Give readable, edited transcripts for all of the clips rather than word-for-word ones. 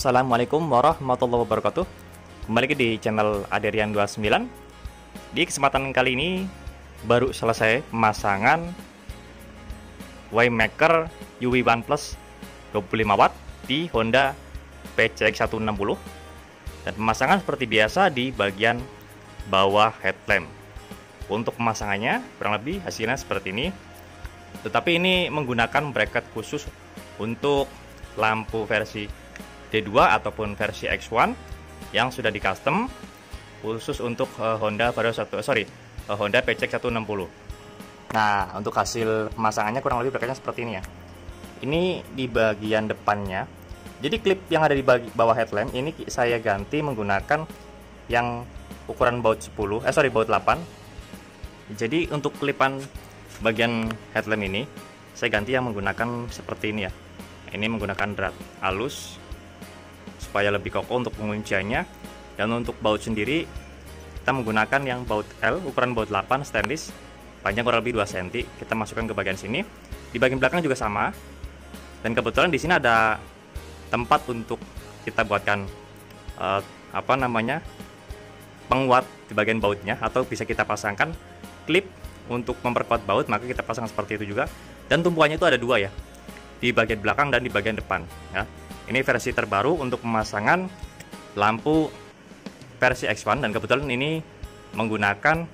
Assalamualaikum warahmatullahi wabarakatuh. Kembali lagi di channel Aderian29. Di kesempatan kali ini baru selesai pemasangan Waymaker UI1 Plus 25 watt di Honda PCX160. Dan pemasangan seperti biasa di bagian bawah headlamp. Untuk pemasangannya kurang lebih hasilnya seperti ini. Tetapi ini menggunakan bracket khusus untuk lampu versi D2 ataupun versi X1 yang sudah di custom khusus untuk Honda PCX160. Nah, untuk hasil pemasangannya kurang lebih bracketnya seperti ini ya. Ini di bagian depannya. Jadi klip yang ada di bawah headlamp ini saya ganti menggunakan yang ukuran baut 8. Jadi untuk klipan bagian headlamp ini saya ganti yang menggunakan seperti ini ya. Ini menggunakan drat halus supaya lebih kokoh untuk pengunciannya. Dan untuk baut sendiri kita menggunakan yang baut L ukuran baut 8 stainless, panjang kurang lebih 2 cm. Kita masukkan ke bagian sini. Di bagian belakang juga sama. Dan kebetulan di sini ada tempat untuk kita buatkan penguat di bagian bautnya, atau bisa kita pasangkan klip untuk memperkuat baut, maka kita pasang seperti itu juga. Dan tumpuannya itu ada dua ya, di bagian belakang dan di bagian depan ya. Ini versi terbaru untuk pemasangan lampu versi X1, dan kebetulan ini menggunakan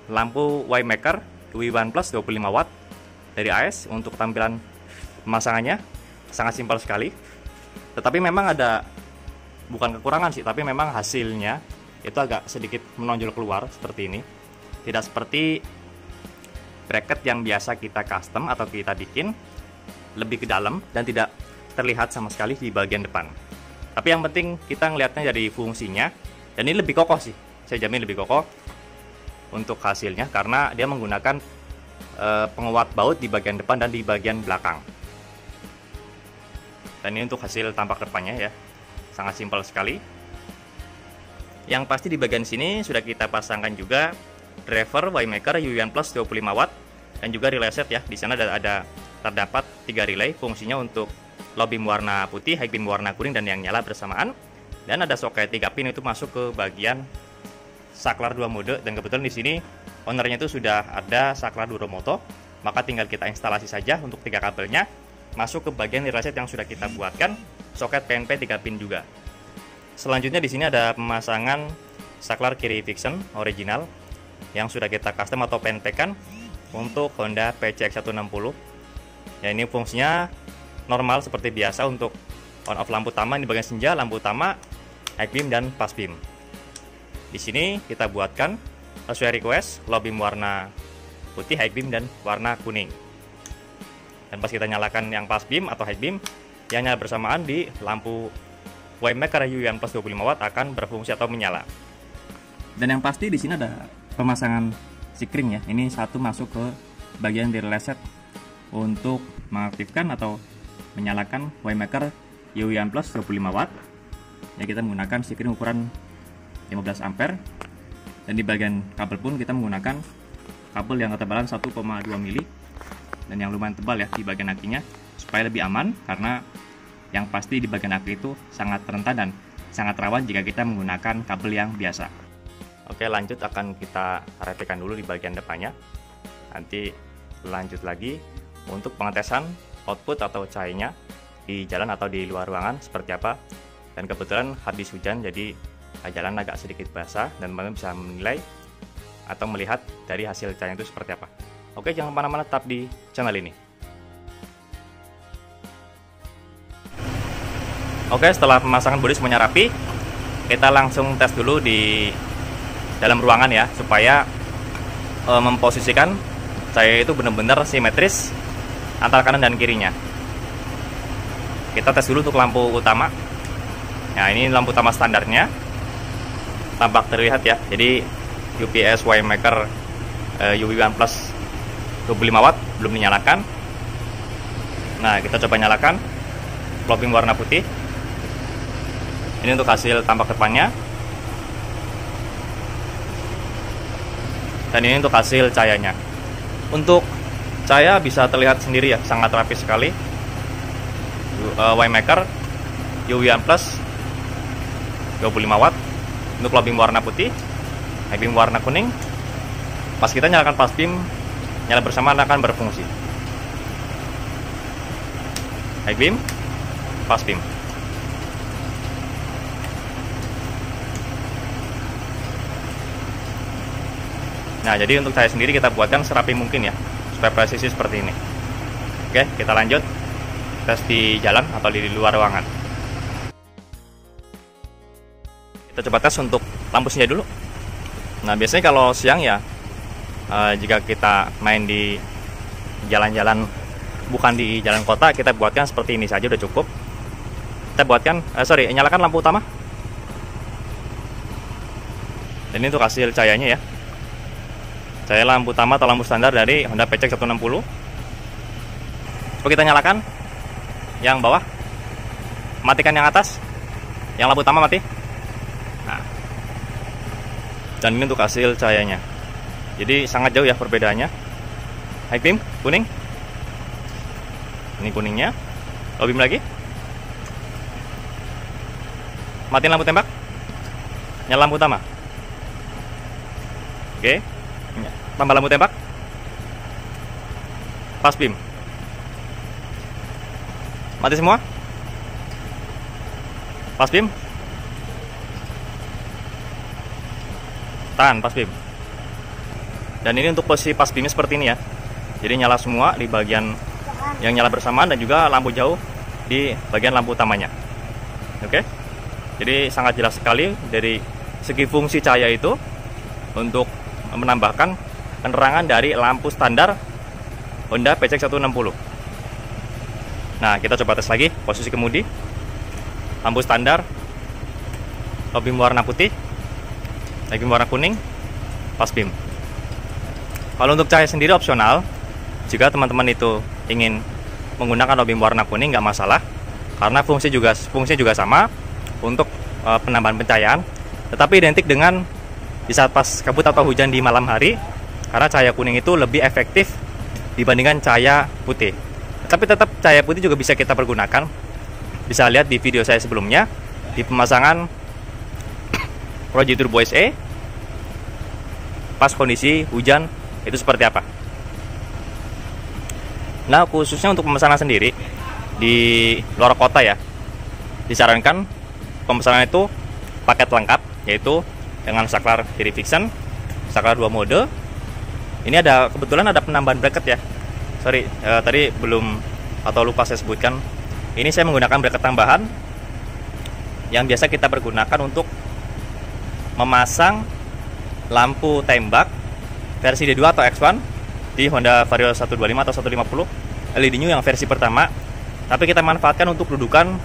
lampu Waymaker UI1 Plus 25 watt dari AS. Untuk tampilan pemasangannya sangat simpel sekali, tetapi memang ada, bukan kekurangan sih, tapi memang hasilnya itu agak sedikit menonjol keluar seperti ini. Tidak seperti bracket yang biasa kita custom atau kita bikin lebih ke dalam dan tidak terlihat sama sekali di bagian depan. Tapi yang penting kita ngelihatnya dari fungsinya, dan ini lebih kokoh sih, saya jamin lebih kokoh untuk hasilnya karena dia menggunakan penguat baut di bagian depan dan di bagian belakang. Dan ini untuk hasil tampak depannya ya, sangat simpel sekali. Yang pasti di bagian sini sudah kita pasangkan juga driver Waymaker UI1 Plus 25 watt dan juga relay set ya. Di sana terdapat 3 relay, fungsinya untuk low beam warna putih, high beam warna kuning, dan yang nyala bersamaan. Dan ada soket 3 pin itu masuk ke bagian saklar 2 mode, dan kebetulan di sini ownernya itu sudah ada saklar Duromoto, maka tinggal kita instalasi saja untuk 3 kabelnya masuk ke bagian relay set yang sudah kita buatkan, soket PNP 3 pin juga. Selanjutnya di sini ada pemasangan saklar kiri Vixen original yang sudah kita custom atau PNP-kan untuk Honda PCX160. Ya, ini fungsinya normal seperti biasa untuk on off lampu utama. Ini bagian senja, lampu utama, high beam, dan pass beam. Di sini kita buatkan sesuai request low beam warna putih, high beam, dan warna kuning. Dan pas kita nyalakan yang pass beam atau high beam, yang nyala bersamaan di lampu Waymaker UI1 Plus 25 watt akan berfungsi atau menyala. Dan yang pasti di sini ada pemasangan sikring ya. Ini satu masuk ke bagian di relay set untuk mengaktifkan atau menyalakan Waymaker UI1 Plus 25 watt. Ya, kita menggunakan sikring ukuran 15 ampere. Dan di bagian kabel pun kita menggunakan kabel yang ketebalan 1,2 mili dan yang lumayan tebal ya di bagian akinya, supaya lebih aman, karena yang pasti di bagian aki itu sangat rentan dan sangat rawan jika kita menggunakan kabel yang biasa. Oke, lanjut akan kita rapikan dulu di bagian depannya. Nanti lanjut lagi untuk pengetesan output atau cahayanya di jalan atau di luar ruangan seperti apa. Dan kebetulan habis hujan, jadi jalan agak sedikit basah, dan teman-teman bisa menilai atau melihat dari hasil cahaya itu seperti apa. Oke, jangan kemana-mana, tetap di channel ini. Oke, setelah pemasangan bodi semuanya rapi, kita langsung tes dulu di dalam ruangan ya, supaya memposisikan cahaya itu benar-benar simetris antara kanan dan kirinya. Kita tes dulu untuk lampu utama. Nah, ini lampu utama standarnya, tampak terlihat ya. Jadi UPS Waymaker UI1 Plus 25 watt belum dinyalakan. Nah, kita coba nyalakan low beam warna putih. Ini untuk hasil tampak depannya, dan ini untuk hasil cahayanya. Untuk cahaya bisa terlihat sendiri ya, sangat rapi sekali. Waymaker UV1 Plus 25 watt. Untuk low beam warna putih, high beam warna kuning. Pas kita nyalakan pas beam, nyala bersamaan akan berfungsi. High beam, pas beam. Nah, jadi untuk cahaya sendiri kita buatkan serapi mungkin ya, supaya presisi seperti ini. Oke, kita lanjut tes di jalan atau di luar ruangan. Kita coba tes untuk lampu senja dulu. Nah, biasanya kalau siang ya, jika kita main di jalan-jalan bukan di jalan kota, kita buatkan seperti ini saja udah cukup. Kita buatkan, nyalakan lampu utama. Dan ini untuk hasil cahayanya ya. Cahaya lampu utama atau lampu standar dari Honda PCX 160. Coba kita nyalakan yang bawah, matikan yang atas, yang lampu utama mati. Nah, dan ini untuk hasil cahayanya. Jadi sangat jauh ya perbedaannya. High beam kuning, ini kuningnya. Low beam lagi, matiin lampu tembak, nyala lampu utama. Oke, tambah lampu tembak, pas beam, mati semua, pas beam, tahan pas beam. Dan ini untuk posisi pas beamnya seperti ini ya. Jadi nyala semua di bagian yang nyala bersamaan dan juga lampu jauh di bagian lampu utamanya. Oke, jadi sangat jelas sekali dari segi fungsi cahaya itu untuk menambahkan penerangan dari lampu standar Honda PCX 160. Nah, kita coba tes lagi posisi kemudi. Lampu standar, low beam warna putih, high beam warna kuning, pas beam. Kalau untuk cahaya sendiri opsional. Jika teman-teman itu ingin menggunakan low beam warna kuning nggak masalah, karena fungsinya juga sama untuk penambahan pencahayaan, tetapi identik dengan di saat pas kabut atau hujan di malam hari, karena cahaya kuning itu lebih efektif dibandingkan cahaya putih. Tapi tetap cahaya putih juga bisa kita pergunakan. Bisa lihat di video saya sebelumnya di pemasangan Proji Turbo SE pas kondisi hujan itu seperti apa. Nah, khususnya untuk pemesanan sendiri di luar kota ya, disarankan pemesanan itu paket lengkap, yaitu dengan saklar kiri fiction, saklar 2 mode. Ini kebetulan ada penambahan bracket ya. Tadi belum atau lupa saya sebutkan. Ini saya menggunakan bracket tambahan yang biasa kita pergunakan untuk memasang lampu tembak versi D2 atau X1 di Honda Vario 125 atau 150 LED New yang versi pertama. Tapi kita manfaatkan untuk dudukan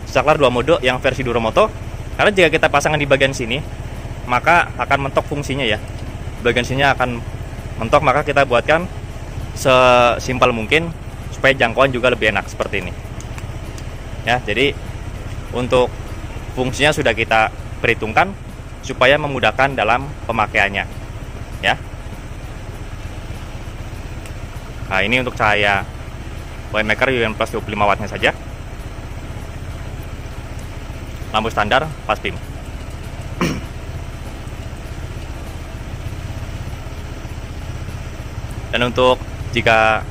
saklar 2 mode yang versi Duromoto, karena jika kita pasangkan di bagian sini maka akan mentok fungsinya ya. Bagian sini akan mentok, maka kita buatkan sesimpel mungkin supaya jangkauan juga lebih enak seperti ini ya. Jadi untuk fungsinya sudah kita perhitungkan supaya memudahkan dalam pemakaiannya ya. Nah, ini untuk cahaya Waymaker UV1 Plus 25 wattnya saja. Lampu standar pas beam. Dan untuk jika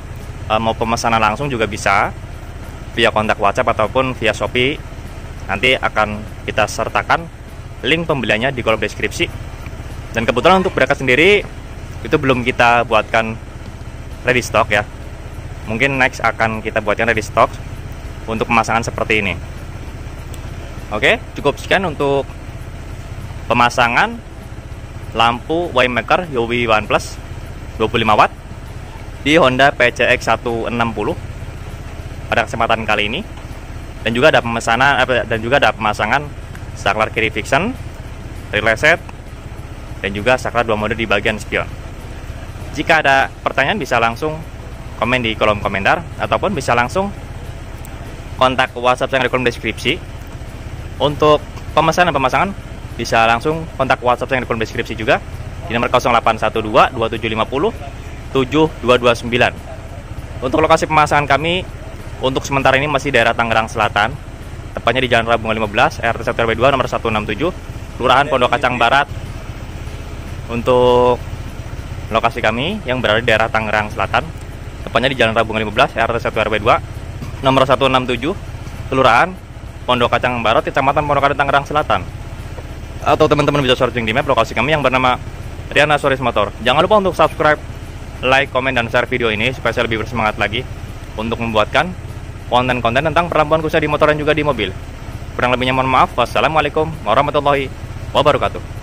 mau pemesanan langsung juga bisa via kontak WhatsApp ataupun via Shopee. Nanti akan kita sertakan link pembeliannya di kolom deskripsi. Dan kebetulan untuk bracket sendiri itu belum kita buatkan ready stock ya. Mungkin next akan kita buatkan ready stock untuk pemasangan seperti ini. Oke, cukup sekian untuk pemasangan lampu Waymaker UV1 Plus 25 watt di Honda PCX 160 pada kesempatan kali ini. Dan juga ada pemasangan saklar kiri fiction, relay set, dan juga saklar 2 mode di bagian spion. Jika ada pertanyaan bisa langsung komen di kolom komentar ataupun bisa langsung kontak WhatsApp yang ada di kolom deskripsi. Untuk pemesanan pemasangan bisa langsung kontak WhatsApp yang ada di kolom deskripsi juga di nomor 0812 2750 7229. Untuk lokasi pemasangan kami untuk sementara ini masih daerah Tangerang Selatan. tepatnya di Jalan Rabungan 15, RT 1 RW 2 nomor 167, Kelurahan Pondok Kacang Barat. Untuk lokasi kami yang berada di daerah Tangerang Selatan, tepatnya di Jalan Rabungan 15, RT 1 RW 2 nomor 167, Kelurahan Pondok Kacang Barat, Kecamatan Pondok Kacang, Tangerang Selatan. Atau teman-teman bisa searching di map lokasi kami yang bernama Riana Soris Motor. Jangan lupa untuk subscribe, like, komen, dan share video ini supaya saya lebih bersemangat lagi untuk membuatkan konten-konten tentang perlampuan khususnya di motor dan juga di mobil. Kurang lebihnya mohon maaf. Wassalamualaikum warahmatullahi wabarakatuh.